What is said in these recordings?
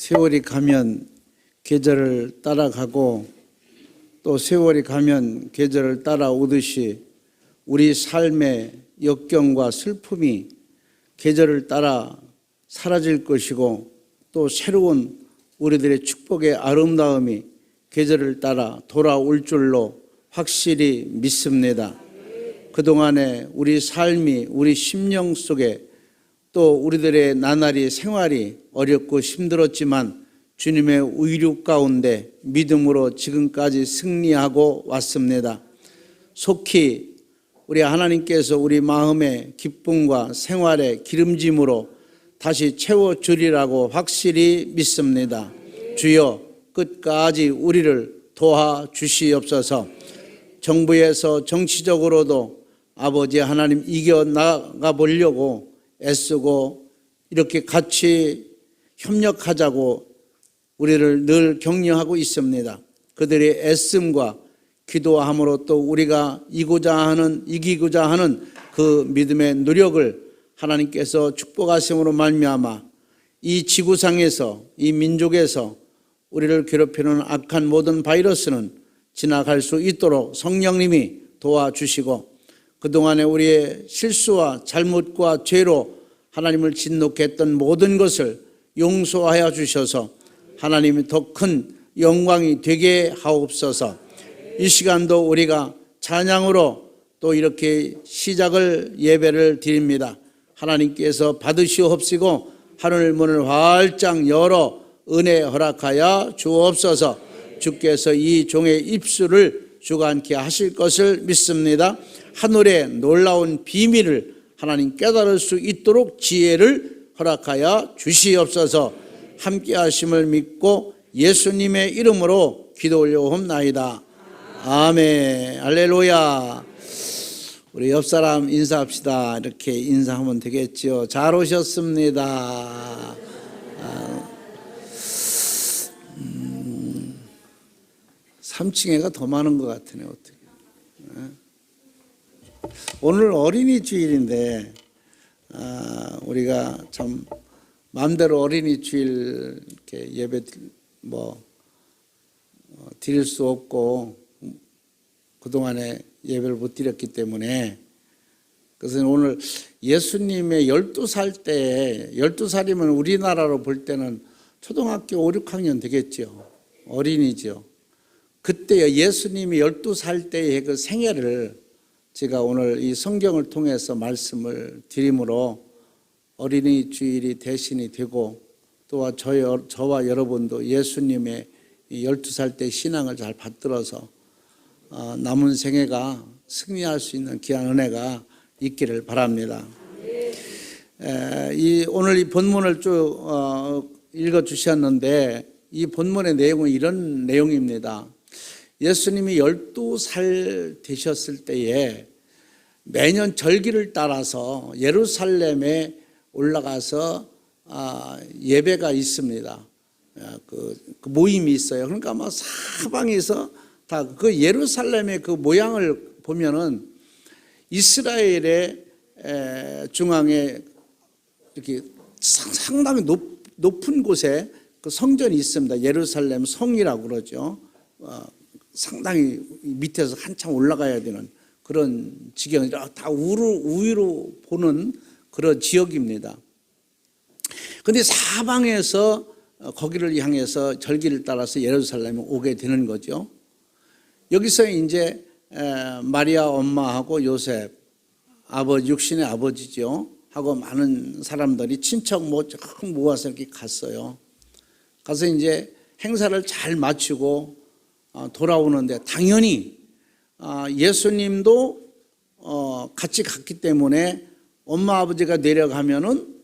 세월이 가면 계절을 따라가고 또 세월이 가면 계절을 따라오듯이 우리 삶의 역경과 슬픔이 계절을 따라 사라질 것이고 또 새로운 우리들의 축복의 아름다움이 계절을 따라 돌아올 줄로 확실히 믿습니다. 그동안에 우리 삶이 우리 심령 속에 또 우리들의 나날이 생활이 어렵고 힘들었지만 주님의 의류 가운데 믿음으로 지금까지 승리하고 왔습니다. 속히 우리 하나님께서 우리 마음의 기쁨과 생활의 기름짐으로 다시 채워주리라고 확실히 믿습니다. 주여 끝까지 우리를 도와주시옵소서. 정부에서 정치적으로도 아버지 하나님 이겨나가 보려고 애쓰고 이렇게 같이 협력하자고 우리를 늘 격려하고 있습니다. 그들의 애씀과 기도함으로 또 우리가 이기고자 하는 그 믿음의 노력을 하나님께서 축복하심으로 말미암아 이 지구상에서 이 민족에서 우리를 괴롭히는 악한 모든 바이러스는 지나갈 수 있도록 성령님이 도와주시고 그동안에 우리의 실수와 잘못과 죄로 하나님을 진노케 했던 모든 것을 용서하여 주셔서 하나님이 더 큰 영광이 되게 하옵소서. 이 시간도 우리가 찬양으로 또 이렇게 시작을 예배를 드립니다. 하나님께서 받으시옵시고 하늘 문을 활짝 열어 은혜 허락하여 주옵소서. 주께서 이 종의 입술을 주관케 하실 것을 믿습니다. 하늘의 놀라운 비밀을 하나님 깨달을 수 있도록 지혜를 허락하여 주시옵소서. 함께 하심을 믿고 예수님의 이름으로 기도 올려옵나이다. 아멘. 할렐루야. 우리 옆 사람 인사합시다. 이렇게 인사하면 되겠죠. 잘 오셨습니다. 3층에가 더 많은 것 같으네. 어떻게? 오늘 어린이 주일인데 우리가 참 마음대로 어린이 주일 이렇게 예배 드릴 수 없고 그동안에 예배를 못 드렸기 때문에 그래서 오늘 예수님의 12살 때 12살이면 우리나라로 볼 때는 초등학교 5, 6학년 되겠죠. 어린이죠. 그때 예수님이 12살 때의 그 생애를 제가 오늘 이 성경을 통해서 말씀을 드림으로 어린이 주일이 대신이 되고 또 저와 여러분도 예수님의 12살 때 신앙을 잘 받들어서 남은 생애가 승리할 수 있는 귀한 은혜가 있기를 바랍니다. 오늘 이 본문을 쭉 읽어주셨는데 이 본문의 내용은 이런 내용입니다. 예수님이 12살 되셨을 때에 매년 절기를 따라서 예루살렘에 올라가서 예배가 있습니다. 그 모임이 있어요. 그러니까 뭐 사방에서 다 그 예루살렘의 그 모양을 보면은 이스라엘의 중앙에 이렇게 상당히 높은 곳에 그 성전이 있습니다. 예루살렘 성이라고 그러죠. 상당히 밑에서 한참 올라가야 되는 그런 지경이라 다 우위로 보는 그런 지역입니다. 그런데 사방에서 거기를 향해서 절기를 따라서 예루살렘에 오게 되는 거죠. 여기서 이제 마리아 엄마하고 요셉 육신의 아버지죠 하고 많은 사람들이 친척 모아서 이렇게 갔어요. 가서 이제 행사를 잘 마치고 돌아오는데 당연히 예수님도 같이 갔기 때문에 엄마 아버지가 내려가면은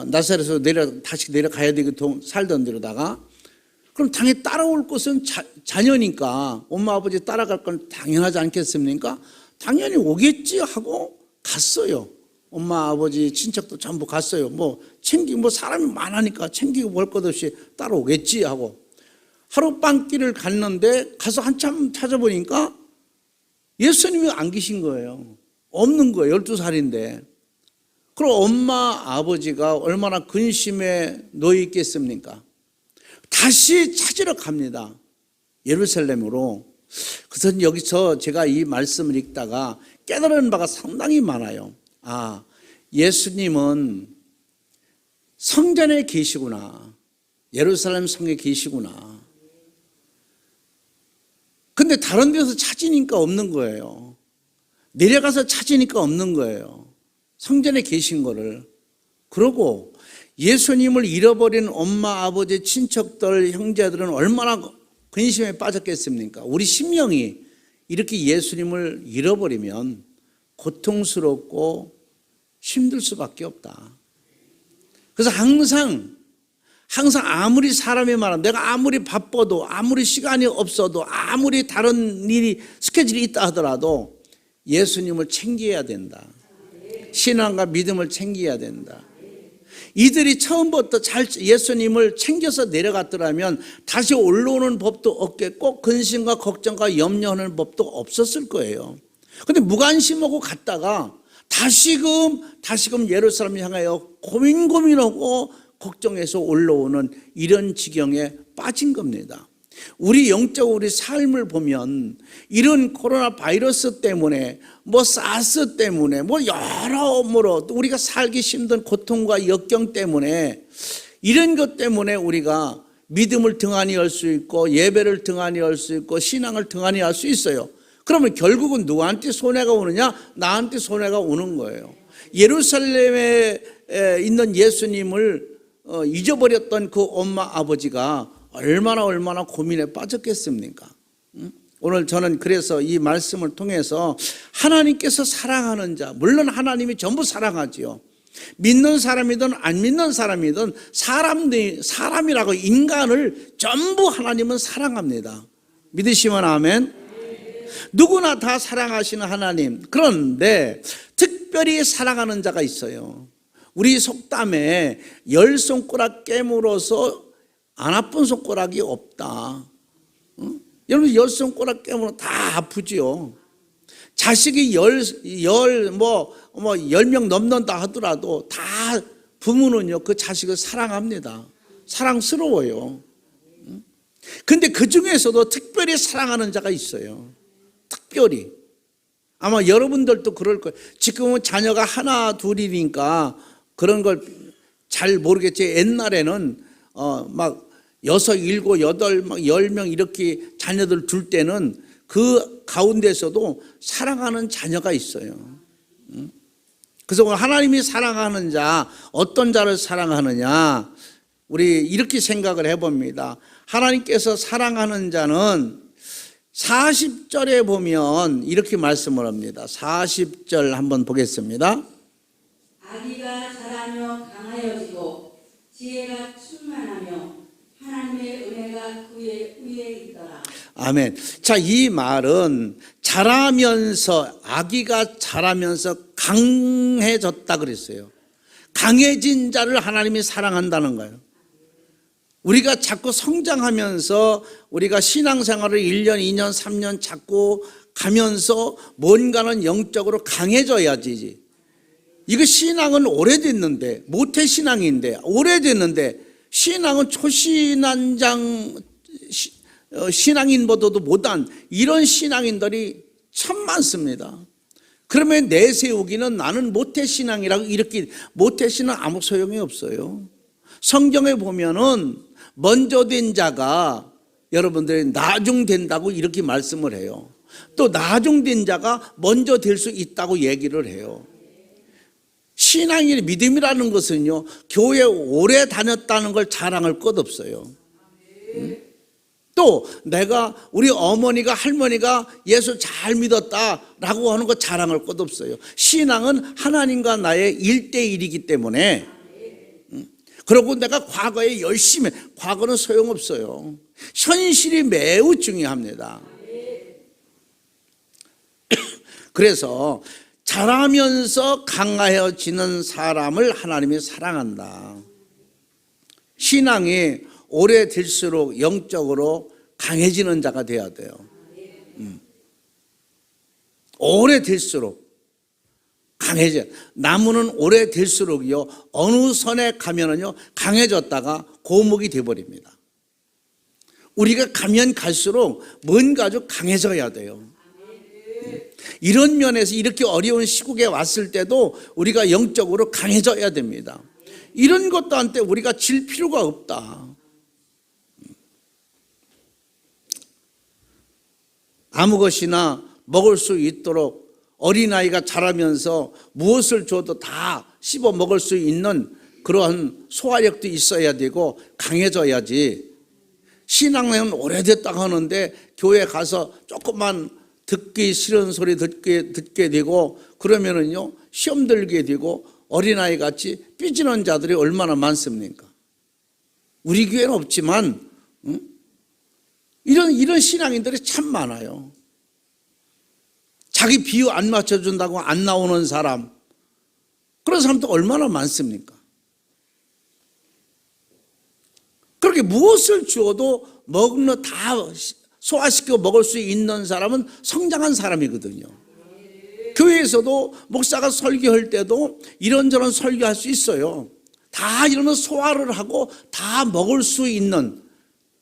나사렛에서 다시 내려가야 되고 살던 데로다가 그럼 당연히 따라올 것은 자녀니까 엄마 아버지 따라갈 건 당연하지 않겠습니까? 당연히 오겠지 하고 갔어요. 엄마 아버지 친척도 전부 갔어요. 사람이 많으니까 챙기고 볼 것 없이 따라오겠지 하고 하룻밤길을 갔는데 가서 한참 찾아보니까 예수님이 안 계신 거예요. 없는 거예요. 12살인데. 그럼 엄마 아버지가 얼마나 근심에 놓여 있겠습니까? 다시 찾으러 갑니다. 예루살렘으로. 그래서 여기서 제가 이 말씀을 읽다가 깨달은 바가 상당히 많아요. 아, 예수님은 성전에 계시구나. 예루살렘 성에 계시구나. 근데 다른 데서 찾으니까 없는 거예요. 내려가서 찾으니까 없는 거예요. 성전에 계신 거를. 그러고 예수님을 잃어버린 엄마, 아버지, 친척들, 형제들은 얼마나 근심에 빠졌겠습니까? 우리 심령이 이렇게 예수님을 잃어버리면 고통스럽고 힘들 수밖에 없다. 그래서 항상 아무리 사람이 많아, 내가 아무리 바빠도, 아무리 시간이 없어도, 아무리 다른 일이 스케줄이 있다 하더라도 예수님을 챙겨야 된다. 신앙과 믿음을 챙겨야 된다. 이들이 처음부터 잘 예수님을 챙겨서 내려갔더라면 다시 올라오는 법도 없겠고 근심과 걱정과 염려하는 법도 없었을 거예요. 그런데 무관심하고 갔다가 다시금 예루살렘 향하여 고민하고 걱정해서 올라오는 이런 지경에 빠진 겁니다. 우리 영적으로 우리 삶을 보면 이런 코로나 바이러스 때문에 사스 때문에 여러모로 우리가 살기 힘든 고통과 역경 때문에 이런 것 때문에 우리가 믿음을 등한히 할 수 있고 예배를 등한히 할 수 있고 신앙을 등한히 할 수 있어요. 그러면 결국은 누구한테 손해가 오느냐? 나한테 손해가 오는 거예요. 예루살렘에 있는 예수님을 잊어버렸던 그 엄마 아버지가 얼마나 고민에 빠졌겠습니까? 오늘 저는 그래서 이 말씀을 통해서 하나님께서 사랑하는 자, 물론 하나님이 전부 사랑하지요. 믿는 사람이든 안 믿는 사람이든 사람이라고 인간을 전부 하나님은 사랑합니다. 믿으시면 아멘. 누구나 다 사랑하시는 하나님. 그런데 특별히 사랑하는 자가 있어요. 우리 속담에 10손가락 깨물어서 안 아픈 손가락이 없다. 여러분 10손가락 깨물어 다 아프지요. 자식이 10명 넘는다 하더라도 다 부모는요 그 자식을 사랑합니다. 사랑스러워요. 근데 그 중에서도 특별히 사랑하는 자가 있어요. 특별히. 아마 여러분들도 그럴 거예요. 지금은 자녀가 하나 둘이니까 그런 걸 잘 모르겠지. 옛날에는 6, 7, 8, 10명 이렇게 자녀들 둘 때는 그 가운데서도 사랑하는 자녀가 있어요. 그래서 오늘 하나님이 사랑하는 자, 어떤 자를 사랑하느냐? 우리 이렇게 생각을 해봅니다. 하나님께서 사랑하는 자는 40절에 보면 이렇게 말씀을 합니다. 40절 한번 보겠습니다. 아기가 자라며 강하여지고 지혜가 충만하며 하나님의 은혜가 그의 위에 있더라. 아멘. 자, 이 말은 아기가 자라면서 강해졌다 그랬어요. 강해진 자를 하나님이 사랑한다는 거예요. 우리가 자꾸 성장하면서 우리가 신앙생활을 1년, 2년, 3년 자꾸 가면서 뭔가는 영적으로 강해져야지. 이거 신앙은 오래됐는데, 모태신앙인데, 오래됐는데, 신앙은 신앙인보다도 못한 이런 신앙인들이 참 많습니다. 그러면 내세우기는 나는 모태신앙이라고 이렇게, 모태신앙 아무 소용이 없어요. 성경에 보면은 먼저 된 자가 여러분들이 나중된다고 이렇게 말씀을 해요. 또 나중된 자가 먼저 될 수 있다고 얘기를 해요. 신앙이 믿음이라는 것은요, 교회 오래 다녔다는 걸 자랑할 것 없어요. 또 우리 어머니가 할머니가 예수 잘 믿었다라고 하는 거 자랑할 것 없어요. 신앙은 하나님과 나의 1대1이기 때문에. 그리고 내가 과거에 열심히, 과거는 소용없어요. 현실이 매우 중요합니다. 그래서 자라면서 강하여지는 사람을 하나님이 사랑한다. 신앙이 오래될수록 영적으로 강해지는 자가 돼야 돼요. 오래될수록 강해져. 나무는 오래될수록요 어느 선에 가면은요 강해졌다가 고목이 돼버립니다. 우리가 가면 갈수록 뭔가 좀 강해져야 돼요. 이런 면에서 이렇게 어려운 시국에 왔을 때도 우리가 영적으로 강해져야 됩니다. 이런 것도 한때 우리가 질 필요가 없다. 아무 것이나 먹을 수 있도록 어린아이가 자라면서 무엇을 줘도 다 씹어 먹을 수 있는 그러한 소화력도 있어야 되고 강해져야지. 신앙은 오래됐다고 하는데 교회 가서 조금만 듣기 싫은 소리 듣게 되고 그러면은요 시험 들게 되고 어린아이 같이 삐지는 자들이 얼마나 많습니까? 우리 교회는 없지만 이런 신앙인들이 참 많아요. 자기 비유 안 맞춰준다고 안 나오는 사람, 그런 사람도 얼마나 많습니까? 그렇게 무엇을 주어도 먹는 다 소화시켜 먹을 수 있는 사람은 성장한 사람이거든요. 교회에서도 목사가 설교할 때도 이런저런 설교할 수 있어요. 다 이러면 소화를 하고 다 먹을 수 있는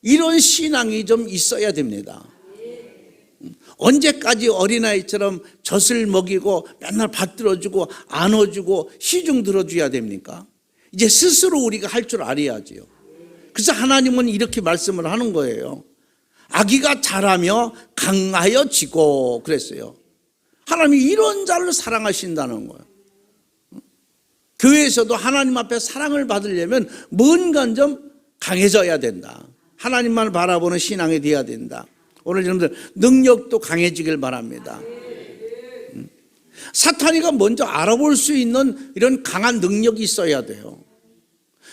이런 신앙이 좀 있어야 됩니다. 언제까지 어린아이처럼 젖을 먹이고 맨날 밥 들어주고 안아주고 시중 들어줘야 됩니까? 이제 스스로 우리가 할 줄 알아야지요. 그래서 하나님은 이렇게 말씀을 하는 거예요. 아기가 자라며 강하여지고 그랬어요. 하나님이 이런 자를 사랑하신다는 거예요. 교회에서도 하나님 앞에 사랑을 받으려면 뭔가 좀 강해져야 된다. 하나님만 바라보는 신앙이 되어야 된다. 오늘 여러분들 능력도 강해지길 바랍니다. 사탄이가 먼저 알아볼 수 있는 이런 강한 능력이 있어야 돼요.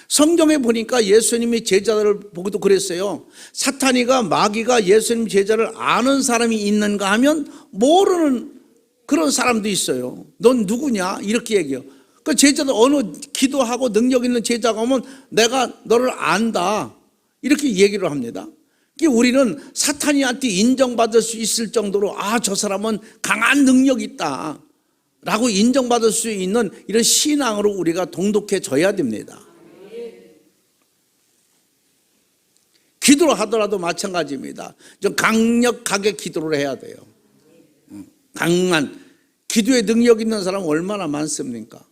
성경에 보니까 예수님이 제자들을 보고도 그랬어요. 사탄이가 마귀가 예수님 제자를 아는 사람이 있는가 하면 모르는 그런 사람도 있어요. 넌 누구냐? 이렇게 얘기해요. 그 제자들 어느 기도하고 능력 있는 제자가 오면 내가 너를 안다. 이렇게 얘기를 합니다. 우리는 사탄이한테 인정받을 수 있을 정도로 저 사람은 강한 능력이 있다 라고 인정받을 수 있는 이런 신앙으로 우리가 동독해져야 됩니다. 기도를 하더라도 마찬가지입니다. 좀 강력하게 기도를 해야 돼요. 강한 기도의 능력 있는 사람은 얼마나 많습니까?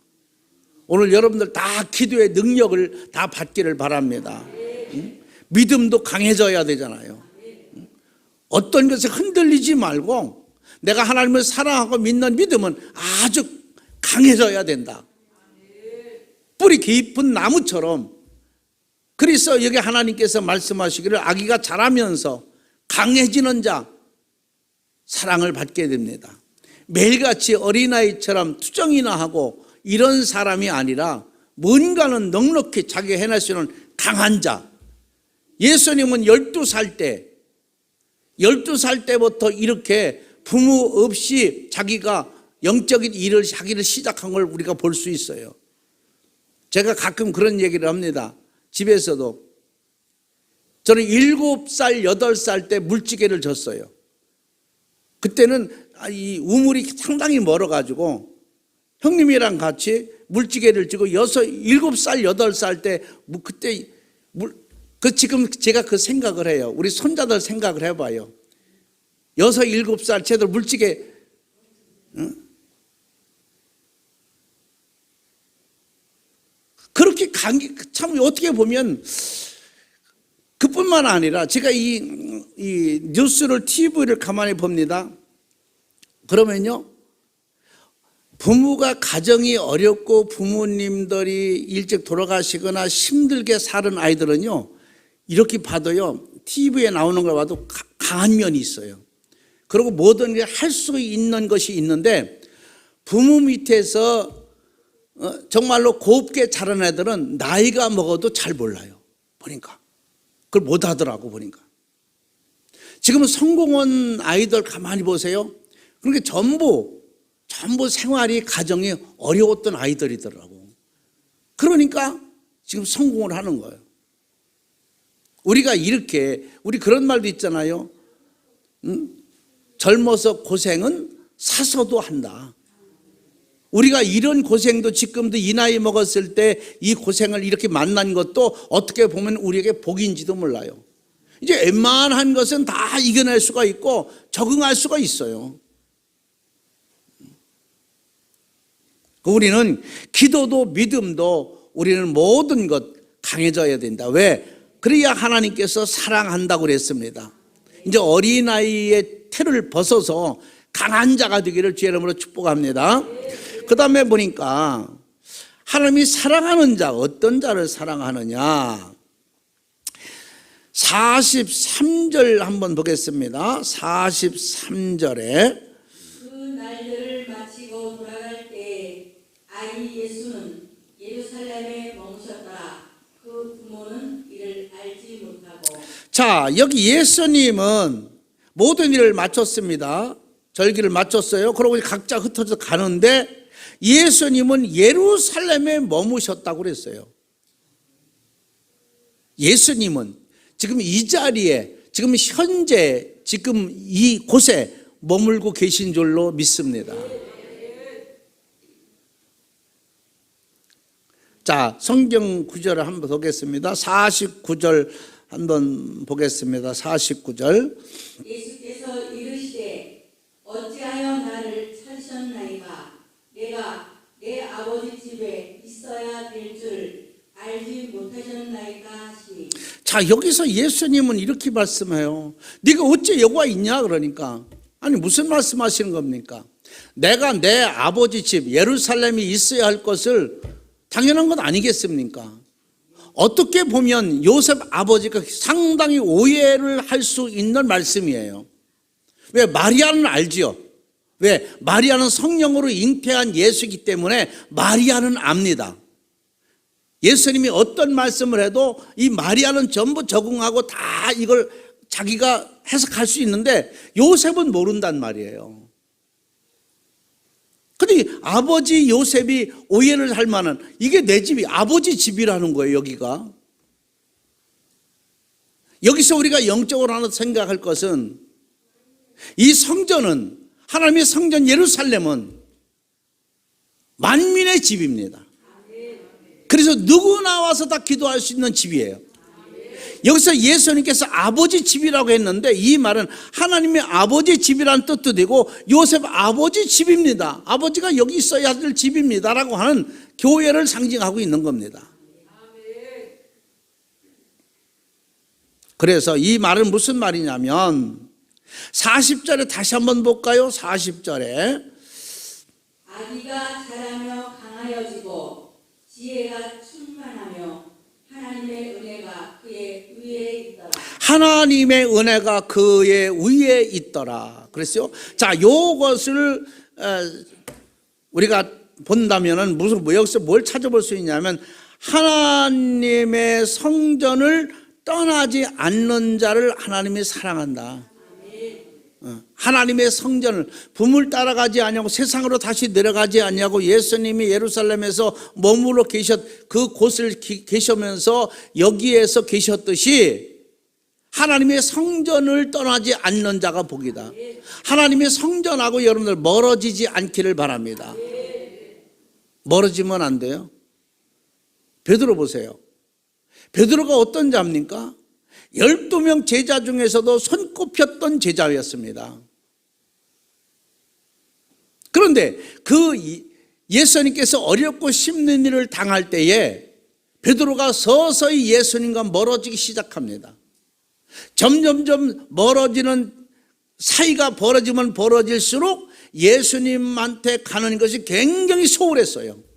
오늘 여러분들 다 기도의 능력을 다 받기를 바랍니다. 믿음도 강해져야 되잖아요. 어떤 것에 흔들리지 말고 내가 하나님을 사랑하고 믿는 믿음은 아주 강해져야 된다. 뿌리 깊은 나무처럼. 그래서 여기 하나님께서 말씀하시기를 아기가 자라면서 강해지는 자 사랑을 받게 됩니다. 매일같이 어린아이처럼 투정이나 하고 이런 사람이 아니라 뭔가는 넉넉히 자기 해낼 수 있는 강한 자. 예수님은 12살 때부터 이렇게 부모 없이 자기가 영적인 일을 하기를 시작한 걸 우리가 볼 수 있어요. 제가 가끔 그런 얘기를 합니다. 집에서도 저는 7살, 8살 때 물지개를 졌어요. 그때는 이 우물이 상당히 멀어가지고 형님이랑 같이 물지개를 지고 7살, 8살 때 그때 지금 제가 그 생각을 해요. 우리 손자들 생각을 해봐요. 6, 7살 쟤들 물지개 그렇게 참 어떻게 보면 그뿐만 아니라 제가 이 뉴스를 TV를 가만히 봅니다. 그러면요 부모가 가정이 어렵고 부모님들이 일찍 돌아가시거나 힘들게 사는 아이들은요 이렇게 봐도요 TV에 나오는 걸 봐도 강한 면이 있어요. 그리고 모든 게 할 수 있는 것이 있는데 부모 밑에서 정말로 곱게 자란 애들은 나이가 먹어도 잘 몰라요. 보니까 그걸 못 하더라고. 보니까 지금 성공한 아이들 가만히 보세요. 그러니까 전부 생활이 가정이 어려웠던 아이들이더라고. 그러니까 지금 성공을 하는 거예요. 우리가 우리 그런 말도 있잖아요. 젊어서 고생은 사서도 한다. 우리가 이런 고생도 지금도 이 나이 먹었을 때 이 고생을 이렇게 만난 것도 어떻게 보면 우리에게 복인지도 몰라요. 이제 웬만한 것은 다 이겨낼 수가 있고 적응할 수가 있어요. 우리는 기도도 믿음도 우리는 모든 것 강해져야 된다. 왜? 그래야 하나님께서 사랑한다고 그랬습니다. 이제 어린아이의 태를 벗어서 강한 자가 되기를 주의 이름으로 축복합니다. 그 다음에 보니까 하나님이 사랑하는 자, 어떤 자를 사랑하느냐. 43절 한번 보겠습니다. 43절에 그 날들을 마치고 돌아갈 때 아이 예수는 예루살렘에 머무셨더라. 그 부모는 이를 알지 못하고. 자, 여기 예수님은 모든 일을 마쳤습니다. 절기를 마쳤어요. 그러고 각자 흩어져 가는데 예수님은 예루살렘에 머무셨다고 그랬어요. 예수님은 지금 이 자리에, 지금 현재, 지금 이곳에 머물고 계신 줄로 믿습니다. 자, 성경 구절을 한번 보겠습니다. 49절 한번 보겠습니다. 49절. 예수께서 이르시되 어찌하여 나를 찾으셨나이까. 내가 내 아버지 집에 있어야 될 줄 알지 못하셨나이까 하시니. 자, 여기서 예수님은 이렇게 말씀해요. 네가 어째 여기 와 있냐 그러니까. 아니 무슨 말씀하시는 겁니까? 내가 내 아버지 집 예루살렘이 있어야 할 것을 당연한 것 아니겠습니까? 어떻게 보면 요셉 아버지가 상당히 오해를 할 수 있는 말씀이에요. 왜? 마리아는 알지요. 왜? 마리아는 성령으로 잉태한 예수이기 때문에 마리아는 압니다. 예수님이 어떤 말씀을 해도 이 마리아는 전부 적응하고 다 이걸 자기가 해석할 수 있는데 요셉은 모른단 말이에요. 근데 아버지 요셉이 오해를 할 만한, 이게 내 집이 아버지 집이라는 거예요. 여기가. 여기서 우리가 영적으로 하나 생각할 것은 이 성전은, 하나님의 성전 예루살렘은 만민의 집입니다. 그래서 누구나 와서 다 기도할 수 있는 집이에요. 여기서 예수님께서 아버지 집이라고 했는데 이 말은 하나님의 아버지 집이라는 뜻도 되고 요셉 아버지 집입니다. 아버지가 여기 있어야 될 집입니다 라고 하는 교회를 상징하고 있는 겁니다. 그래서 이 말은 무슨 말이냐면 40절에 다시 한번 볼까요? 40절에 아기가 자라며 강하여지고 지혜가 충만하며 하나님의 은혜가 그의 위에 있더라. 하나님의 은혜가 그의 위에 있더라. 그랬어요. 자, 요것을 우리가 본다면은 무슨 여기서 뭘 찾아볼 수 있냐면 하나님의 성전을 떠나지 않는 자를 하나님이 사랑한다. 하나님의 성전을 품을 따라가지 아니하고 세상으로 다시 내려가지 아니하고 예수님이 예루살렘에서 머물러 그 곳을 계시면서 여기에서 계셨듯이 하나님의 성전을 떠나지 않는 자가 복이다. 하나님의 성전하고 여러분들 멀어지지 않기를 바랍니다. 멀어지면 안 돼요. 베드로 보세요. 베드로가 어떤 자입니까? 12명 제자 중에서도 손꼽혔던 제자였습니다. 그런데 그 예수님께서 어렵고 힘든 일을 당할 때에 베드로가 서서히 예수님과 멀어지기 시작합니다. 점점점 멀어지는 사이가 벌어지면 벌어질수록 예수님한테 가는 것이 굉장히 소홀했어요.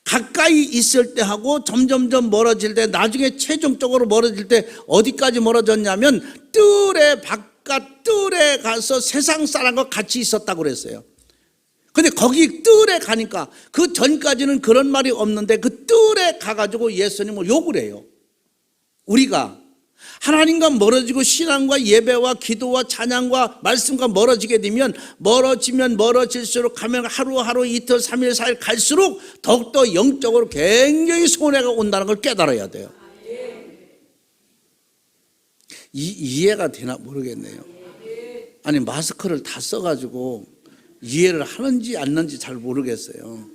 가까이 있을 때 하고 점점점 멀어질 때, 나중에 최종적으로 멀어질 때 어디까지 멀어졌냐면 뜰의 바깥 뜰에 가서 세상 사람과 같이 있었다고 그랬어요. 근데 거기 뜰에 가니까 그 전까지는 그런 말이 없는데 그 뜰에 가가지고 예수님을 욕을 해요. 우리가 하나님과 멀어지고 신앙과 예배와 기도와 찬양과 말씀과 멀어지게 되면 멀어지면 멀어질수록 가면 하루하루 이틀 3일 4일 갈수록 더욱더 영적으로 굉장히 손해가 온다는 걸 깨달아야 돼요. 이해가 되나 모르겠네요. 아니 마스크를 다 써가지고 이해를 하는지 않는지 잘 모르겠어요.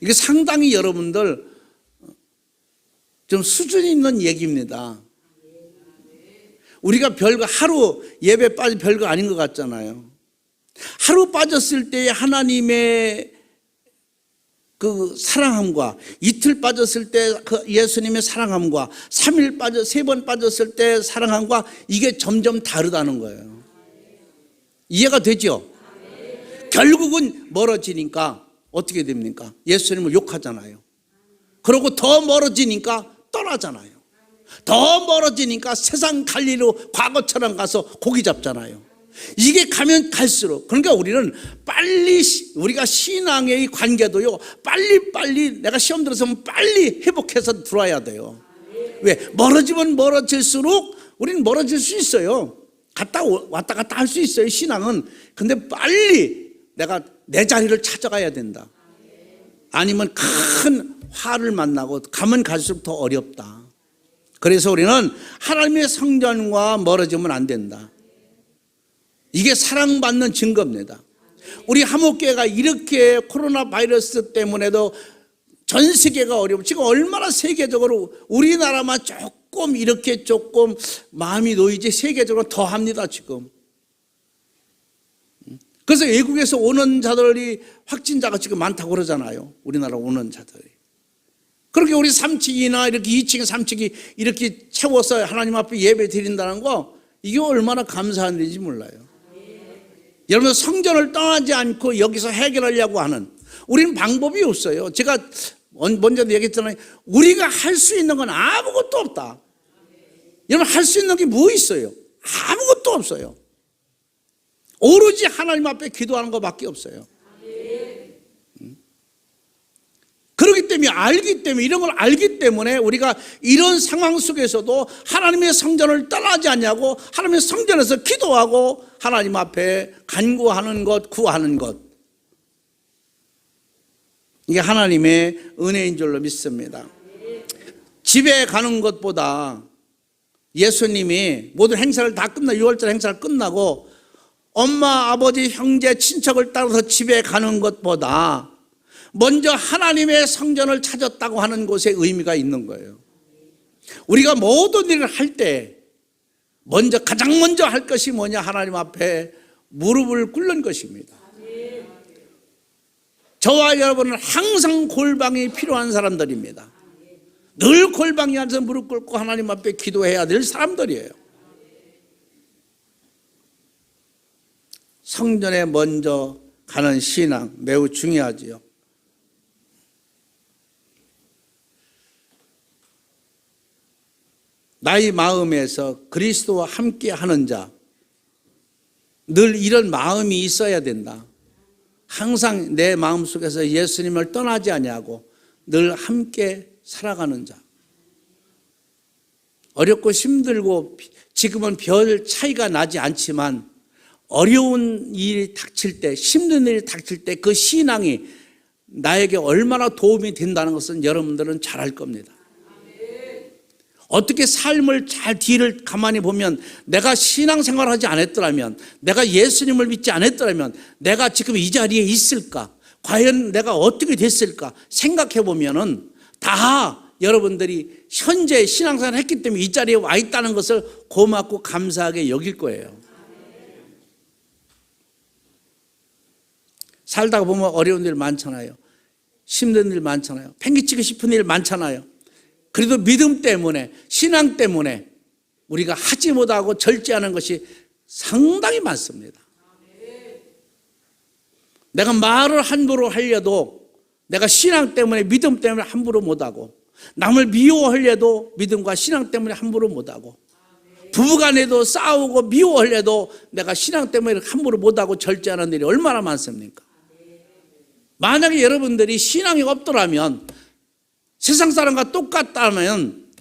이게 상당히 여러분들 좀 수준 있는 얘기입니다. 우리가 별거 하루 예배 빠지 별거 아닌 것 같잖아요. 하루 빠졌을 때 하나님의 그 사랑함과 이틀 빠졌을 때 그 예수님의 사랑함과 3일 빠져 3번 빠졌을 때 사랑함과 이게 점점 다르다는 거예요. 이해가 되죠? 결국은 멀어지니까 어떻게 됩니까? 예수님을 욕하잖아요. 그러고 더 멀어지니까 떠나잖아요. 더 멀어지니까 세상 갈리로 과거처럼 가서 고기 잡잖아요. 이게 가면 갈수록, 그러니까 우리는 빨리, 우리가 신앙의 관계도요, 빨리 내가 시험 들어서면 빨리 회복해서 들어와야 돼요. 왜? 멀어지면 멀어질수록 우리는 멀어질 수 있어요. 왔다 갔다 할 수 있어요, 신앙은. 근데 빨리 내가 내 자리를 찾아가야 된다. 아니면 큰 화를 만나고 가면 갈수록 더 어렵다. 그래서 우리는 하나님의 성전과 멀어지면 안 된다. 이게 사랑받는 증거입니다. 우리 하목교회가 이렇게 코로나 바이러스 때문에도 전 세계가 어려워. 지금 얼마나 세계적으로 우리나라만 조금 이렇게 조금 마음이 놓이지 세계적으로 더 합니다, 지금. 그래서 외국에서 오는 자들이 확진자가 지금 많다고 그러잖아요. 우리나라 오는 자들이. 그렇게 우리 3층이나 이렇게 2층, 3층이 이렇게 채워서 하나님 앞에 예배 드린다는 거, 이게 얼마나 감사한 일인지 몰라요. 여러분, 성전을 떠나지 않고 여기서 해결하려고 하는, 우리는 방법이 없어요. 제가 먼저도 얘기했잖아요. 우리가 할 수 있는 건 아무것도 없다. 여러분, 할 수 있는 게 뭐 있어요? 아무것도 없어요. 오로지 하나님 앞에 기도하는 것밖에 없어요. 그렇기 때문에, 알기 때문에, 이런 걸 알기 때문에 우리가 이런 상황 속에서도 하나님의 성전을 떠나지 않냐고, 하나님의 성전에서 기도하고 하나님 앞에 간구하는 것, 구하는 것, 이게 하나님의 은혜인 줄로 믿습니다. 집에 가는 것보다 예수님이 모든 행사를 다 끝나, 6월절 행사를 끝나고 엄마, 아버지, 형제, 친척을 따라서 집에 가는 것보다 먼저 하나님의 성전을 찾았다고 하는 곳에 의미가 있는 거예요. 우리가 모든 일을 할 때 가장 먼저 할 것이 뭐냐? 하나님 앞에 무릎을 꿇는 것입니다. 저와 여러분은 항상 골방이 필요한 사람들입니다. 늘 골방에 앉아서 무릎 꿇고 하나님 앞에 기도해야 될 사람들이에요. 성전에 먼저 가는 신앙 매우 중요하지요. 나의 마음에서 그리스도와 함께 하는 자, 늘 이런 마음이 있어야 된다. 항상 내 마음속에서 예수님을 떠나지 아니하고 늘 함께 살아가는 자. 어렵고 힘들고 지금은 별 차이가 나지 않지만 어려운 일이 닥칠 때, 힘든 일이 닥칠 때 그 신앙이 나에게 얼마나 도움이 된다는 것은 여러분들은 잘 알 겁니다. 어떻게 삶을 잘 뒤를 가만히 보면 내가 신앙생활을 하지 않았더라면, 내가 예수님을 믿지 않았더라면 내가 지금 이 자리에 있을까? 과연 내가 어떻게 됐을까? 생각해 보면은 다 여러분들이 현재 신앙생활을 했기 때문에 이 자리에 와 있다는 것을 고맙고 감사하게 여길 거예요. 살다가 보면 어려운 일 많잖아요. 힘든 일 많잖아요. 팽개치고 싶은 일 많잖아요. 그래도 믿음 때문에, 신앙 때문에 우리가 하지 못하고 절제하는 것이 상당히 많습니다. 내가 말을 함부로 하려도 내가 신앙 때문에, 믿음 때문에 함부로 못하고, 남을 미워하려도 믿음과 신앙 때문에 함부로 못하고, 부부간에도 싸우고 미워하려도 내가 신앙 때문에 함부로 못하고 절제하는 일이 얼마나 많습니까? 만약에 여러분들이 신앙이 없더라면, 세상 사람과 똑같다면,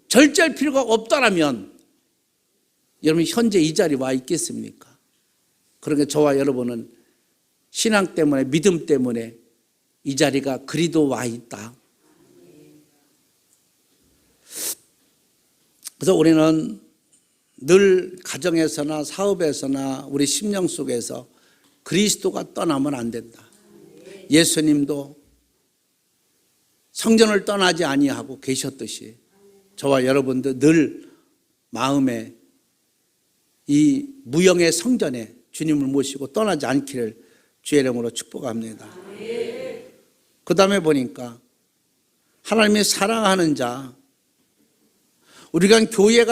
절제할 필요가 없다면 여러분 현재 이 자리에 와 있겠습니까? 그러니까 저와 여러분은 신앙 때문에, 믿음 때문에 이 자리가 그리도 와 있다. 그래서 우리는 늘 가정에서나 사업에서나 우리 심령 속에서 그리스도가 떠나면 안 된다. 예수님도 성전을 떠나지 아니하고 계셨듯이 저와 여러분도 늘 마음에 이 무형의 성전에 주님을 모시고 떠나지 않기를 주의 이름으로 축복합니다. 그 다음에 보니까 하나님이 사랑하는 자, 우리가 교회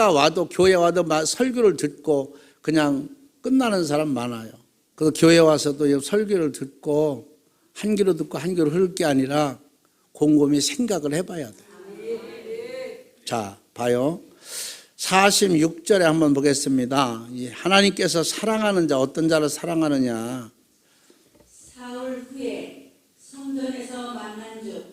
와도 설교를 듣고 그냥 끝나는 사람 많아요. 그래서 교회 와서도 설교를 듣고 한 귀로 듣고 한 귀로 흐를 게 아니라 곰곰이 생각을 해봐야 돼요. 자, 봐요. 46절에 한번 보겠습니다. 하나님께서 사랑하는 자, 어떤 자를 사랑하느냐. 사흘 후에 성전에서 만난 즉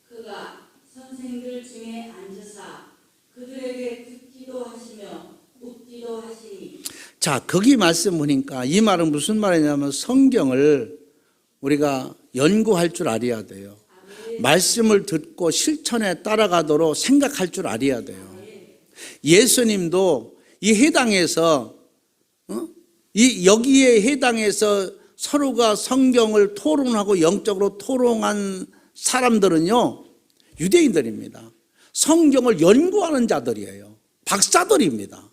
그가 선생들 중에 앉으사 그들에게 듣기도 하시며 묻기도 하시니. 자, 거기 말씀 보니까 이 말은 무슨 말이냐면 성경을 우리가 연구할 줄 알아야 돼요. 말씀을 듣고 실천에 따라가도록 생각할 줄 알아야 돼요. 예수님도 이 해당에서 여기에 해당해서 서로가 성경을 토론하고 영적으로 토론한 사람들은요, 유대인들입니다. 성경을 연구하는 자들이에요. 박사들입니다.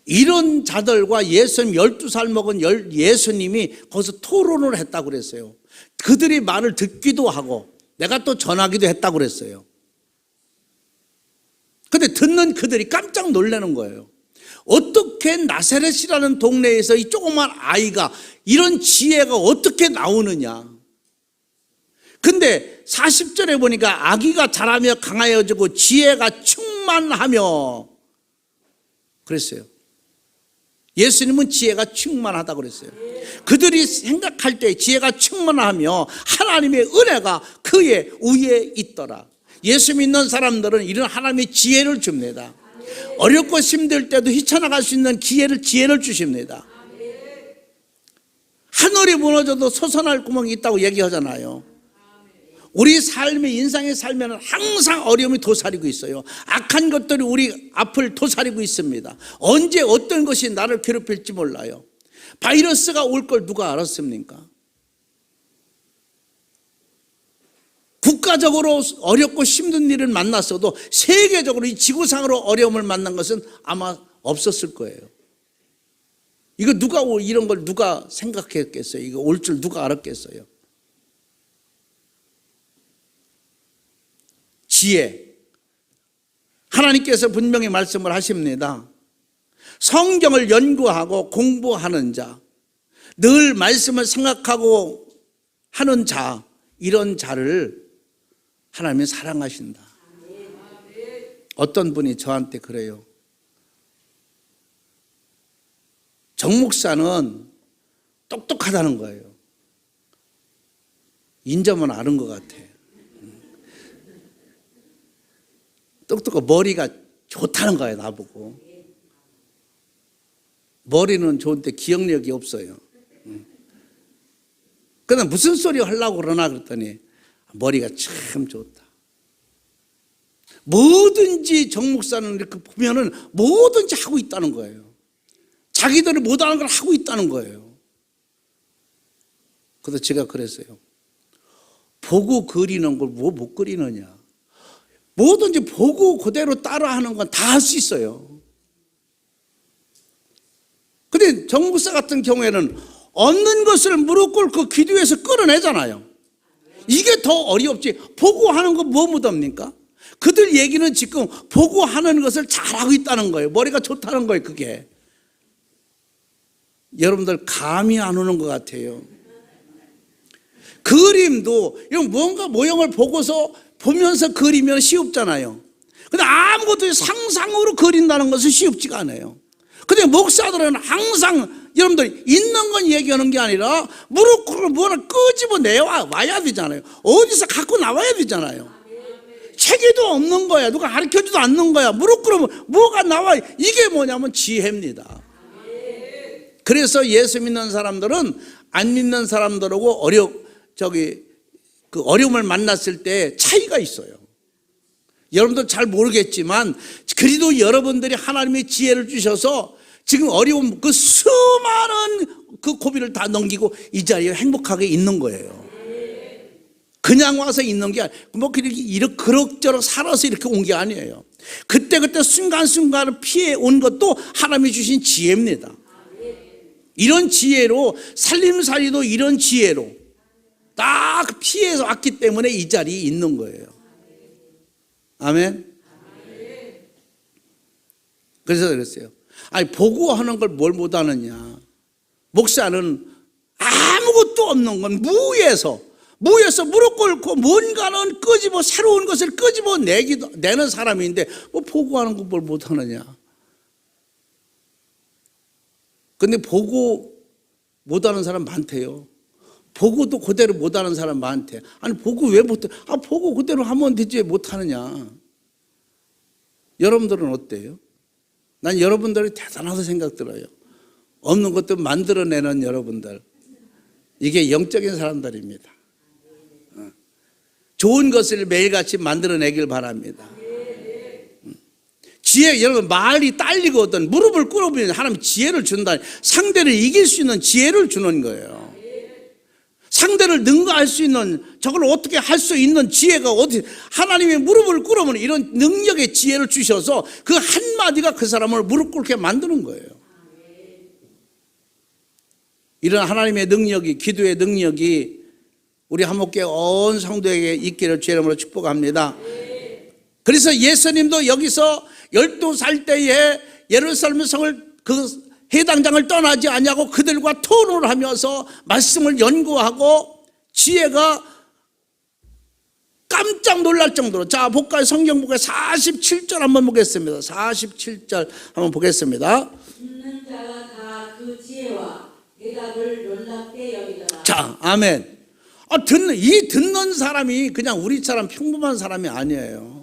이런 자들과 예수님 12살 먹은 예수님이 거기서 토론을 했다고 그랬어요. 그들이 말을 듣기도 하고 내가 또 전하기도 했다고 그랬어요. 근데 듣는 그들이 깜짝 놀라는 거예요. 어떻게 나사렛이라는 동네에서 이 조그만 아이가 이런 지혜가 어떻게 나오느냐. 근데 40절에 보니까 아기가 자라며 강하여지고 지혜가 충만하며 그랬어요. 예수님은 지혜가 충만하다고 그랬어요. 그들이 생각할 때 지혜가 충만하며 하나님의 은혜가 그의 위에 있더라. 예수 믿는 사람들은 이런 하나님의 지혜를 줍니다. 어렵고 힘들 때도 헤쳐나갈 수 있는 지혜를 주십니다. 하늘이 무너져도 솟아날 구멍이 있다고 얘기하잖아요. 우리 삶의 인생의 삶에는 항상 어려움이 도사리고 있어요. 악한 것들이 우리 앞을 도사리고 있습니다. 언제 어떤 것이 나를 괴롭힐지 몰라요. 바이러스가 올 걸 누가 알았습니까? 국가적으로 어렵고 힘든 일을 만났어도 세계적으로 이 지구상으로 어려움을 만난 것은 아마 없었을 거예요. 이거 이런 걸 누가 생각했겠어요? 이거 올 줄 누가 알았겠어요? 지혜. 하나님께서 분명히 말씀을 하십니다. 성경을 연구하고 공부하는 자, 늘 말씀을 생각하고 하는 자, 이런 자를 하나님이 사랑하신다. 어떤 분이 저한테 그래요. 정 목사는 똑똑하다는 거예요. 인정은 아는 것 같아. 똑똑하고 머리가 좋다는 거예요, 나보고. 머리는 좋은데 기억력이 없어요. 그러나 무슨 소리 하려고 그러나 그랬더니 머리가 참 좋다. 뭐든지 정 목사는 이렇게 보면은 뭐든지 하고 있다는 거예요. 자기들이 못하는 걸 하고 있다는 거예요. 그래서 제가 그랬어요. 보고 그리는 걸 뭐 못 그리느냐. 뭐든지 보고 그대로 따라하는 건 다 할 수 있어요. 근데 정 목사 같은 경우에는 얻는 것을 무릎 꿇고 기도해서 끌어내잖아요. 이게 더 어렵지. 보고 하는 거 뭐 묻습니까? 그들 얘기는 지금 보고 하는 것을 잘하고 있다는 거예요. 머리가 좋다는 거예요, 그게. 여러분들 감이 안 오는 것 같아요. 그림도 뭔가 모형을 보면서 그리면 쉬웁잖아요. 근데 아무것도 상상으로 그린다는 것은 쉽지가 않아요. 근데 목사들은 항상 여러분들 있는 건 얘기하는 게 아니라 무릎 꿇고 뭐를 끄집어 내와야 되잖아요. 어디서 갖고 나와야 되잖아요. 체계도 없는 거야. 누가 가르쳐주도 않는 거야. 무릎 꿇으면 뭐가 나와. 이게 뭐냐면 지혜입니다. 그래서 예수 믿는 사람들은 안 믿는 사람들하고 그 어려움을 만났을 때 차이가 있어요. 여러분들 잘 모르겠지만 그래도 여러분들이 하나님의 지혜를 주셔서 지금 어려운 그 수많은 그 고비를 다 넘기고 이 자리에 행복하게 있는 거예요. 그냥 와서 있는 게 뭐 이렇게 그럭저럭 살아서 이렇게 온 게 아니에요. 그때그때 순간순간 피해 온 것도 하나님이 주신 지혜입니다. 이런 지혜로 살림살이도 이런 지혜로 딱 피해서 왔기 때문에 이 자리에 있는 거예요. 아멘. 그래서 그랬어요. 아니 보고하는 걸 뭘 못하느냐. 목사는 아무것도 없는 건 무에서 무릎 꿇고 뭔가는 끄집어 새로운 것을 끄집어 내는 사람인데 뭐 보고하는 거 뭘 못하느냐. 근데 보고 못하는 사람 많대요. 보고도 그대로 못하는 사람 많대. 아니 보고 왜 못해? 보고 그대로 하면 되지 왜 못하느냐. 여러분들은 어때요? 난 여러분들이 대단하다 생각 들어요. 없는 것도 만들어내는 여러분들. 이게 영적인 사람들입니다. 좋은 것을 매일같이 만들어내길 바랍니다. 지혜, 여러분 말이 딸리거든 무릎을 꿇어보면 하나님 지혜를 준다. 상대를 이길 수 있는 지혜를 주는 거예요. 상대를 능가할 수 있는, 저걸 어떻게 할 수 있는 지혜가 어디, 하나님의 무릎을 꿇으면 이런 능력의 지혜를 주셔서 그 한마디가 그 사람을 무릎 꿇게 만드는 거예요. 이런 하나님의 능력이, 기도의 능력이 우리 한목교회 온 성도에게 있기를 주의 이름으로 축복합니다. 그래서 예수님도 여기서 12살 때에 예루살렘 성을 그 해당장을 떠나지 않냐고 그들과 토론을 하면서 말씀을 연구하고 지혜가 깜짝 놀랄 정도로, 자 볼까요? 성경 보게 47절 한번 보겠습니다. 47절 한번 보겠습니다. 듣는 자가 다 그 지혜와 대답을 놀랍게 여기더라. 자, 아멘. 듣는 사람이 그냥 우리처럼 평범한 사람이 아니에요.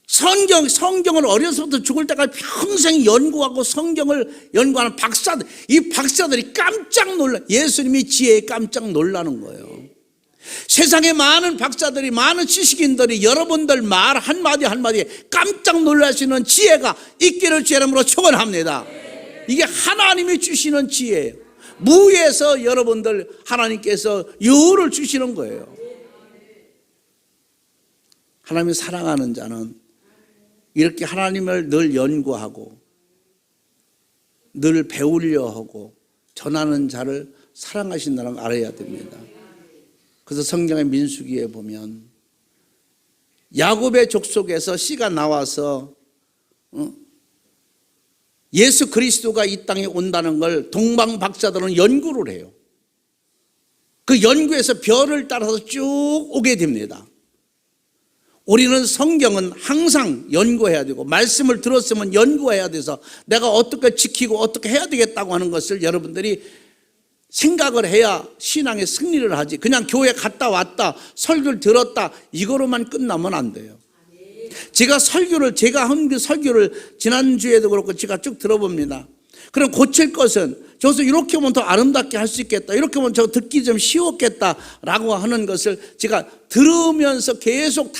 성경을 어려서부터 죽을 때까지 평생 연구하고 성경을 연구하는 박사들, 이 박사들이 깜짝 놀라, 예수님이 지혜에 깜짝 놀라는 거예요. 세상에 많은 박사들이, 많은 지식인들이 여러분들 말 한마디 한마디에 깜짝 놀라시는 지혜가 있기를 주의 이름으로 축원합니다. 이게 하나님이 주시는 지혜예요. 무에서 여러분들 하나님께서 여우를 주시는 거예요. 하나님이 사랑하는 자는 이렇게 하나님을 늘 연구하고 늘 배우려 하고 전하는 자를 사랑하신다는 걸 알아야 됩니다. 그래서 성경의 민수기에 보면 야곱의 족속에서 씨가 나와서 예수 그리스도가 이 땅에 온다는 걸 동방 박사들은 연구를 해요. 그 연구에서 별을 따라서 쭉 오게 됩니다. 우리는 성경은 항상 연구해야 되고 말씀을 들었으면 연구해야 돼서 내가 어떻게 지키고 어떻게 해야 되겠다고 하는 것을 여러분들이 생각을 해야 신앙의 승리를 하지. 그냥 교회 갔다 왔다 설교를 들었다 이거로만 끝나면 안 돼요. 제가 한 그 설교를 지난주에도 그렇고 제가 쭉 들어봅니다. 그럼 고칠 것은 저기서 이렇게 하면 더 아름답게 할 수 있겠다, 이렇게 하면 저 듣기 좀 쉬웠겠다라고 하는 것을 제가 들으면서 계속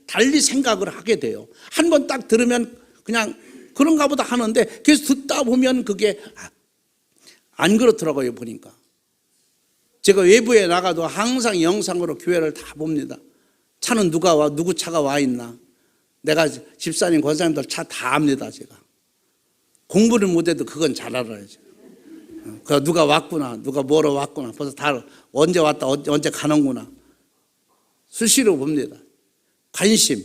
달리 생각을 하게 돼요. 한 번 딱 들으면 그냥 그런가 보다 하는데 계속 듣다 보면 그게 안 그렇더라고요. 보니까 제가 외부에 나가도 항상 영상으로 교회를 다 봅니다. 차는 누구 차가 와 있나, 내가 집사님 권사님들 차 다 압니다. 제가 공부를 못해도 그건 잘 알아요. 누가 왔구나, 누가 뭐로 왔구나, 벌써 다 언제 왔다 언제 가는구나 수시로 봅니다. 관심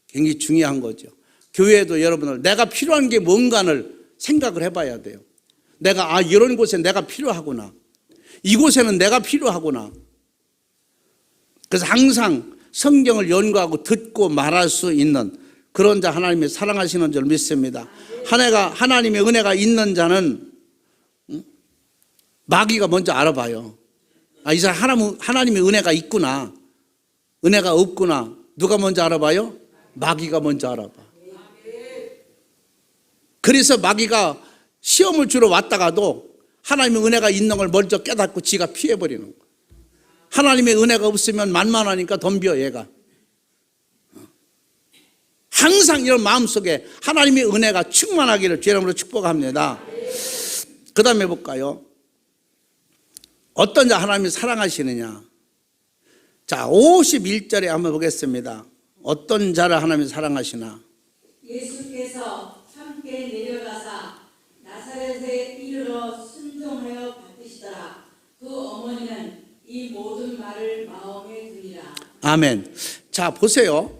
굉장히 중요한 거죠. 교회에도 여러분들 내가 필요한 게 뭔가를 생각을 해봐야 돼요. 내가 이런 곳에 내가 필요하구나, 이곳에는 내가 필요하구나. 그래서 항상 성경을 연구하고 듣고 말할 수 있는 그런 자 하나님이 사랑하시는 줄 믿습니다. 하나님의 은혜가 있는 자는 마귀가 먼저 알아봐요. 이 사람 하나님의 은혜가 있구나, 은혜가 없구나. 누가 먼저 알아봐요? 마귀가 먼저 알아봐. 그래서 마귀가 시험을 주러 왔다가도 하나님의 은혜가 있는 걸 먼저 깨닫고 지가 피해버리는 거야. 하나님의 은혜가 없으면 만만하니까 덤벼 얘가. 항상 이런 마음속에 하나님의 은혜가 충만하기를 주의 이름으로 축복합니다. 그 다음에 볼까요? 어떤 자 하나님이 사랑하시느냐. 자 51절에 한번 보겠습니다. 어떤 자를 하나님이 사랑하시나? 예수께서 함께 내려가사 나사렛에 이르러 순종하여 받으시더라. 그 어머니는 이 모든 말을 마음에 두니라. 아멘. 자, 보세요.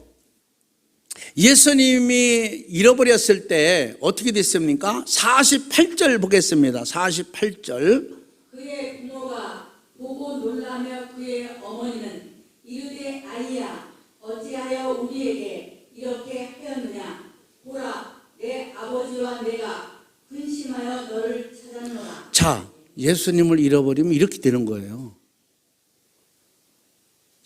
예수님이 잃어버렸을 때 어떻게 됐습니까? 48절 보겠습니다. 48절. 그의 부모가 보고 놀라며 그의 어머니는 이르되 아이야 어찌하여 우리에게 이렇게 하였느냐. 보라 내 아버지와 내가 근심하여 너를 찾았노라. 자, 예수님을 잃어버리면 이렇게 되는 거예요.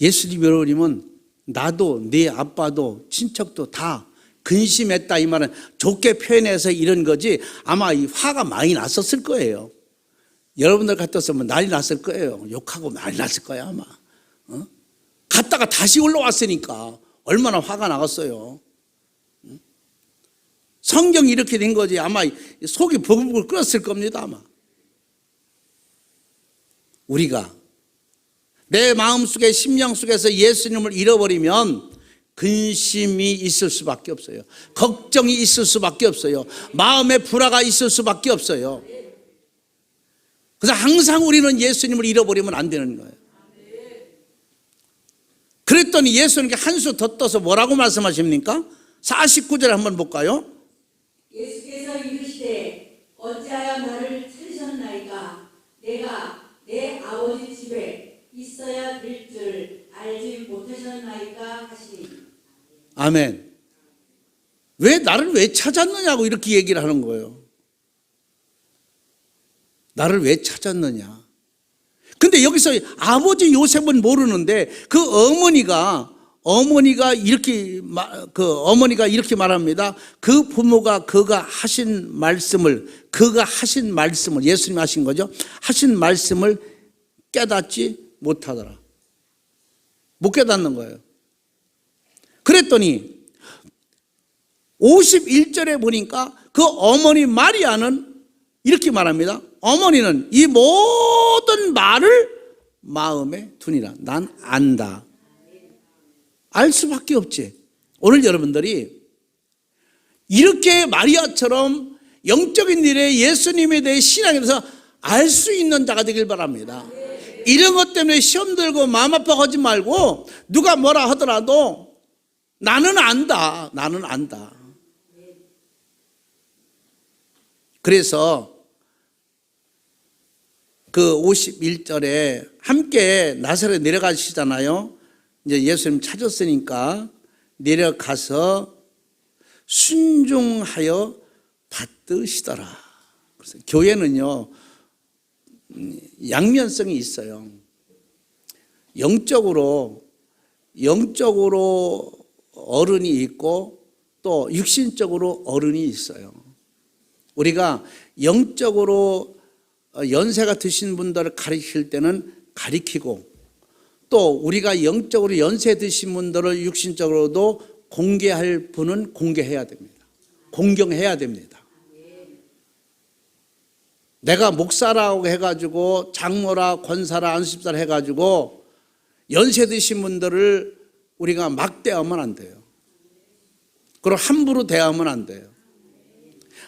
예수님 잃어버리면 나도 네 아빠도 친척도 다 근심했다, 이 말은 좋게 표현해서 이런 거지 아마 이 화가 많이 났었을 거예요. 여러분들 같았으면 난리 났을 거예요. 욕하고 난리 났을 거예요 아마. 갔다가 다시 올라왔으니까 얼마나 화가 나갔어요. 성경이 이렇게 된 거지 아마 속이 부글부글 끓었을 겁니다 아마. 우리가 내 마음속에 심령 속에서 예수님을 잃어버리면 근심이 있을 수밖에 없어요. 걱정이 있을 수밖에 없어요. 마음의 불화가 있을 수밖에 없어요. 그래서 항상 우리는 예수님을 잃어버리면 안 되는 거예요. 그랬더니 예수님께 한 수 더 떠서 뭐라고 말씀하십니까? 49절 한번 볼까요? 예수께서 이르시되 어찌하여 나를 찾으셨나이까. 내가 내 아버지 집에 있어야 될 줄 알지 못하셨나이까 하시니. 아멘. 왜 나를 왜 찾았느냐고 이렇게 얘기를 하는 거예요. 나를 왜 찾았느냐. 근데 여기서 아버지 요셉은 모르는데 그 어머니가 이렇게 말합니다. 그 부모가 그가 하신 말씀을 예수님이 하신 거죠. 하신 말씀을 깨닫지 못하더라. 못 깨닫는 거예요. 그랬더니 51절에 보니까 그 어머니 마리아는 이렇게 말합니다. 어머니는 이 모든 말을 마음에 두니라. 난 안다. 알 수밖에 없지. 오늘 여러분들이 이렇게 마리아처럼 영적인 일에 예수님에 대해 신앙에 대해서 알 수 있는 자가 되길 바랍니다. 이런 것 때문에 시험 들고 마음 아파하지 말고 누가 뭐라 하더라도 나는 안다. 나는 안다. 그래서 그 51절에 함께 나사렛에 내려가시잖아요. 이제 예수님 찾았으니까 내려가서 순종하여 받으시더라. 그래서 교회는요, 양면성이 있어요. 영적으로 어른이 있고 또 육신적으로 어른이 있어요. 우리가 영적으로 연세가 드신 분들을 가르칠 때는 가르치고 또 우리가 영적으로 연세 드신 분들을 육신적으로도 공개할 분은 공개해야 됩니다. 공경해야 됩니다. 내가 목사라고 해가지고 장모라 권사라 안수집사라 해가지고 연세 드신 분들을 우리가 막 대하면 안 돼요. 그리고 함부로 대하면 안 돼요.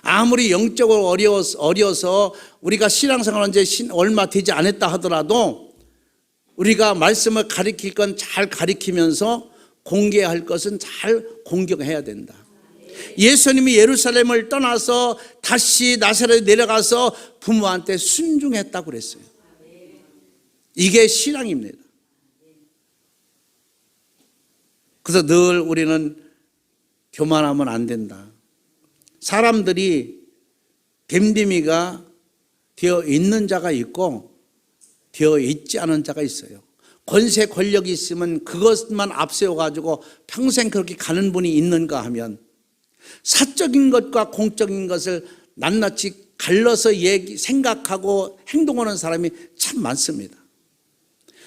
아무리 영적으로 어려서 우리가 신앙생활한 지 얼마 되지 않았다 하더라도 우리가 말씀을 가리킬 건 잘 가리키면서 공개할 것은 잘 공경해야 된다. 예수님이 예루살렘을 떠나서 다시 나사렛에 내려가서 부모한테 순종했다고 그랬어요. 이게 신앙입니다. 그래서 늘 우리는 교만하면 안 된다. 사람들이 됨됨이가 되어 있는 자가 있고 되어 있지 않은 자가 있어요. 권세 권력이 있으면 그것만 앞세워가지고 평생 그렇게 가는 분이 있는가 하면 사적인 것과 공적인 것을 낱낱이 갈라서 생각하고 행동하는 사람이 참 많습니다.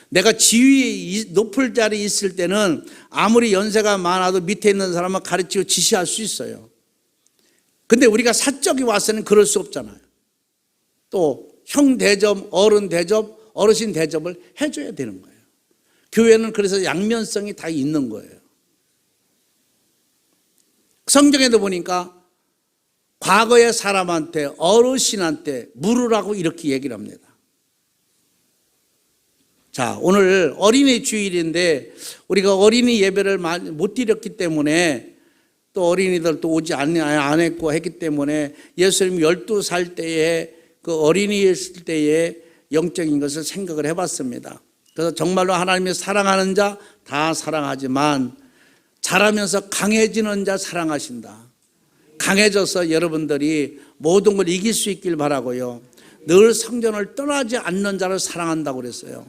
내가 지위 높을 자리에 있을 때는 아무리 연세가 많아도 밑에 있는 사람을 가르치고 지시할 수 있어요. 근데 우리가 사적이 와서는 그럴 수 없잖아요. 또 형 대접, 어른 대접, 어르신 대접을 해줘야 되는 거예요. 교회는 그래서 양면성이 다 있는 거예요. 성경에도 보니까 과거의 사람한테, 어르신한테 물으라고 이렇게 얘기를 합니다. 자, 오늘 어린이 주일인데 우리가 어린이 예배를 못 드렸기 때문에 또 어린이들도 오지 안 했고 했기 때문에 예수님 12살 때에 그 어린이였을 때의 영적인 것을 생각을 해봤습니다. 그래서 정말로 하나님이 사랑하는 자 다 사랑하지만 자라면서 강해지는 자 사랑하신다. 강해져서 여러분들이 모든 걸 이길 수 있길 바라고요. 늘 성전을 떠나지 않는 자를 사랑한다고 그랬어요.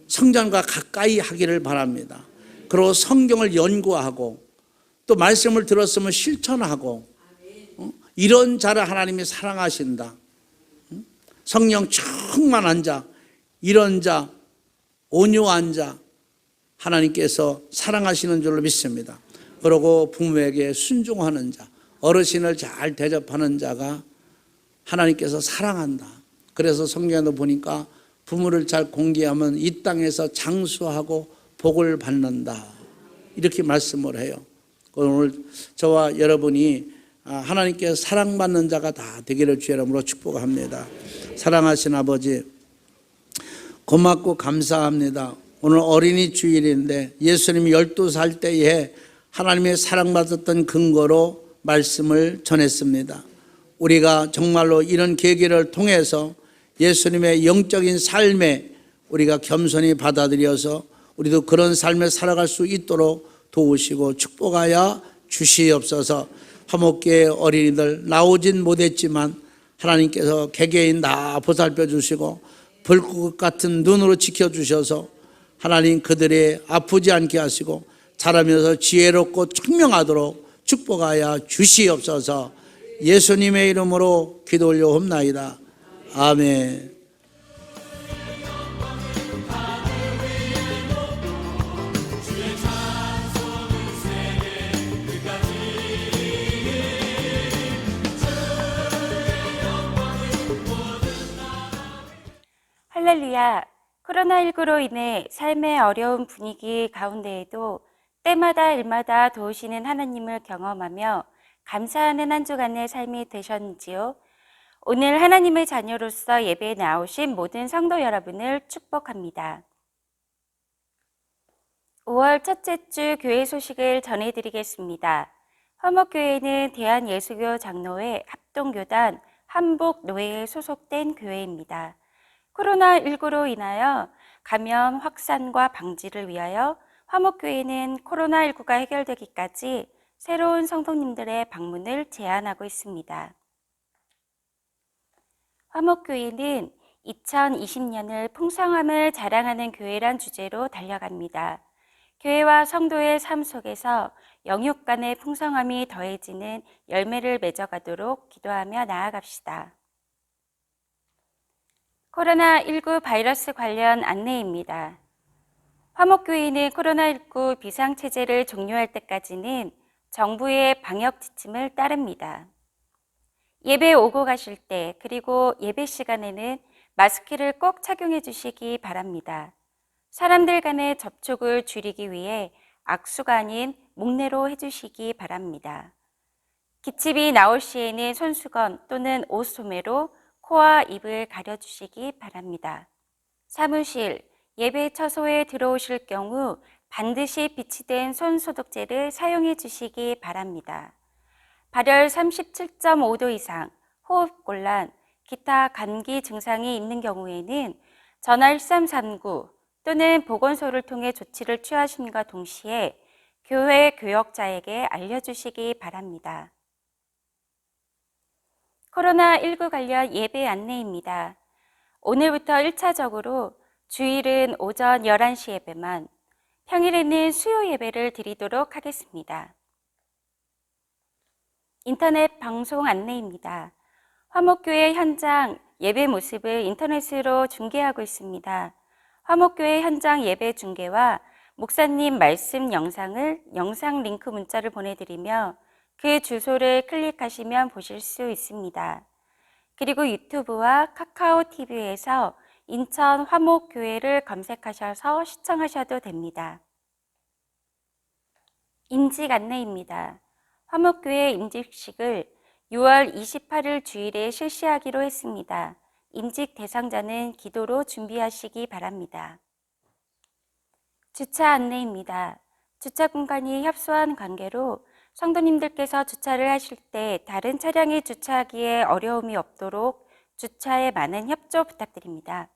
성전과 가까이 하기를 바랍니다. 그리고 성경을 연구하고 또 말씀을 들었으면 실천하고 이런 자를 하나님이 사랑하신다. 성령 충만한 자, 이런 자, 온유한 자 하나님께서 사랑하시는 줄로 믿습니다. 그리고 부모에게 순종하는 자, 어르신을 잘 대접하는 자가 하나님께서 사랑한다. 그래서 성경에도 보니까 부모를 잘 공경하면 이 땅에서 장수하고 복을 받는다. 이렇게 말씀을 해요. 오늘 저와 여러분이 하나님께서 사랑받는 자가 다 되기를 주의 이름으로 축복합니다. 사랑하신 아버지, 고맙고 감사합니다. 오늘 어린이 주일인데 예수님이 12살 때에 하나님의 사랑받았던 근거로 말씀을 전했습니다. 우리가 정말로 이런 계기를 통해서 예수님의 영적인 삶에 우리가 겸손히 받아들여서 우리도 그런 삶을 살아갈 수 있도록 도우시고 축복하여 주시옵소서. 화목교회 어린이들 나오진 못했지만 하나님께서 개개인 다 보살펴 주시고 불꽃 같은 눈으로 지켜주셔서 하나님 그들이 아프지 않게 하시고 자라면서 지혜롭고 청명하도록 축복하여 주시옵소서. 예수님의 이름으로 기도 올려옵나이다. 아멘. 할렐루야. 코로나19로 인해 삶의 어려운 분위기 가운데에도 때마다 일마다 도우시는 하나님을 경험하며 감사하는 한 주간의 삶이 되셨는지요? 오늘 하나님의 자녀로서 예배에 나오신 모든 성도 여러분을 축복합니다. 5월 첫째 주 교회 소식을 전해드리겠습니다. 화목교회는 대한예수교 장로회 합동교단 한복노회에 소속된 교회입니다. 코로나19로 인하여 감염 확산과 방지를 위하여 화목교회는 코로나19가 해결되기까지 새로운 성도님들의 방문을 제한하고 있습니다. 화목교회는 2020년을 풍성함을 자랑하는 교회란 주제로 달려갑니다. 교회와 성도의 삶 속에서 영육 간의 풍성함이 더해지는 열매를 맺어가도록 기도하며 나아갑시다. 코로나19 바이러스 관련 안내입니다. 화목교회는 코로나19 비상체제를 종료할 때까지는 정부의 방역 지침을 따릅니다. 예배 오고 가실 때 그리고 예배 시간에는 마스크를 꼭 착용해 주시기 바랍니다. 사람들 간의 접촉을 줄이기 위해 악수가 아닌 목례로 해주시기 바랍니다. 기침이 나올 시에는 손수건 또는 옷소매로 코와 입을 가려주시기 바랍니다. 사무실, 예배 처소에 들어오실 경우 반드시 비치된 손소독제를 사용해 주시기 바랍니다. 발열 37.5도 이상, 호흡곤란, 기타 감기 증상이 있는 경우에는 전화 1339 또는 보건소를 통해 조치를 취하심과 동시에 교회 교역자에게 알려주시기 바랍니다. 코로나19 관련 예배 안내입니다. 오늘부터 1차적으로 주일은 오전 11시 예배만, 평일에는 수요 예배를 드리도록 하겠습니다. 인터넷 방송 안내입니다. 화목교회 현장 예배 모습을 인터넷으로 중계하고 있습니다. 화목교회 현장 예배 중계와 목사님 말씀 영상을 영상 링크 문자를 보내드리며 그 주소를 클릭하시면 보실 수 있습니다. 그리고 유튜브와 카카오 TV에서 인천 화목교회를 검색하셔서 시청하셔도 됩니다. 인직 안내입니다. 화목교회 임직식을 6월 28일 주일에 실시하기로 했습니다. 임직 대상자는 기도로 준비하시기 바랍니다. 주차 안내입니다. 주차 공간이 협소한 관계로 성도님들께서 주차를 하실 때 다른 차량이 주차하기에 어려움이 없도록 주차에 많은 협조 부탁드립니다.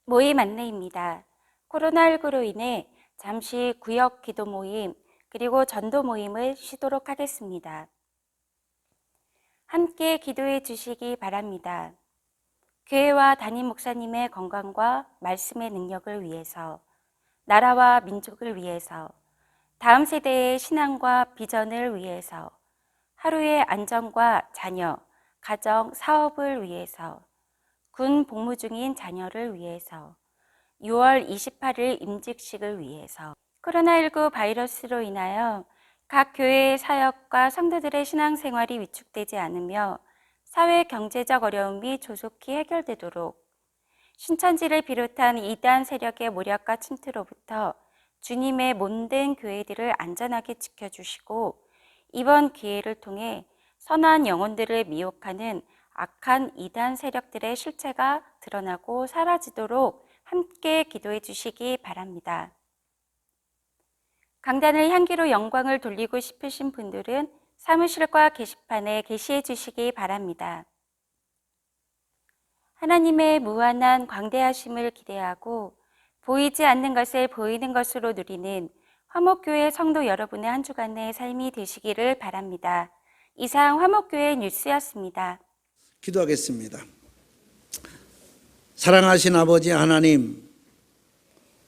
모임 안내입니다. 코로나19로 인해 잠시 구역 기도 모임 그리고 전도 모임을 쉬도록 하겠습니다. 함께 기도해 주시기 바랍니다. 교회와 담임 목사님의 건강과 말씀의 능력을 위해서, 나라와 민족을 위해서, 다음 세대의 신앙과 비전을 위해서, 하루의 안전과 자녀, 가정, 사업을 위해서, 군 복무 중인 자녀를 위해서, 6월 28일 임직식을 위해서, 코로나19 바이러스로 인하여 각 교회의 사역과 성도들의 신앙생활이 위축되지 않으며 사회 경제적 어려움이 조속히 해결되도록 신천지를 비롯한 이단 세력의 모략과 침투로부터 주님의 몸된 교회들을 안전하게 지켜주시고 이번 기회를 통해 선한 영혼들을 미혹하는 악한 이단 세력들의 실체가 드러나고 사라지도록 함께 기도해 주시기 바랍니다. 강단을 향기로 영광을 돌리고 싶으신 분들은 사무실과 게시판에 게시해 주시기 바랍니다. 하나님의 무한한 광대하심을 기대하고 보이지 않는 것을 보이는 것으로 누리는 화목교회 성도 여러분의 한 주간의 삶이 되시기를 바랍니다. 이상 화목교회 뉴스였습니다. 기도하겠습니다. 사랑하신 아버지 하나님,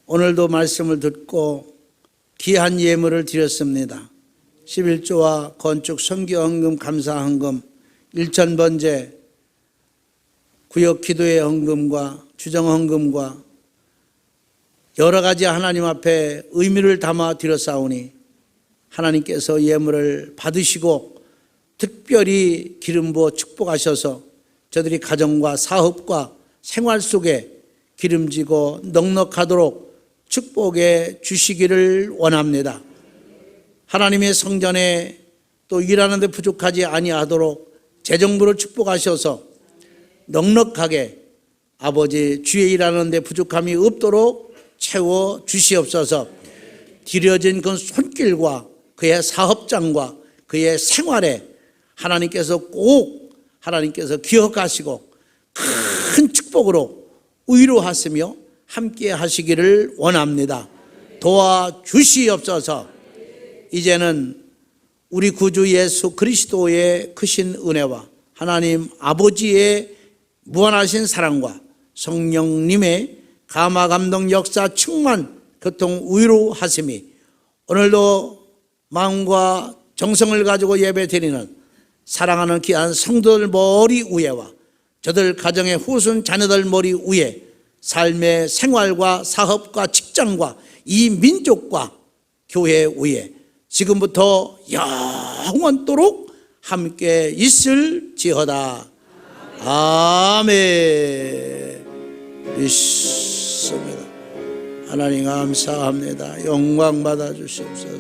오늘도 말씀을 듣고 귀한 예물을 드렸습니다. 11조와 건축 선교헌금 감사헌금 1,000번째 구역 기도의 헌금과 주정헌금과 여러 가지 하나님 앞에 의미를 담아 드렸사오니 하나님께서 예물을 받으시고 특별히 기름 부어 축복하셔서 저들이 가정과 사업과 생활 속에 기름지고 넉넉하도록 축복해 주시기를 원합니다. 하나님의 성전에 또 일하는 데 부족하지 아니하도록 재정부를 축복하셔서 넉넉하게 아버지 주의 일하는 데 부족함이 없도록 채워 주시옵소서. 드려진 그 손길과 그의 사업장과 그의 생활에 하나님께서 기억하시고 큰 축복으로 위로하시며 함께 하시기를 원합니다. 도와주시옵소서. 이제는 우리 구주 예수 그리스도의 크신 은혜와 하나님 아버지의 무한하신 사랑과 성령님의 감화 감동 역사 충만 교통 위로하심이 오늘도 마음과 정성을 가지고 예배 드리는 사랑하는 귀한 성도들 머리 위에와 저들 가정의 후손 자녀들 머리 위에 삶의 생활과 사업과 직장과 이 민족과 교회 위에 지금부터 영원토록 함께 있을지어다. 아멘. 믿습니다. 하나님 감사합니다. 영광 받아 주시옵소서.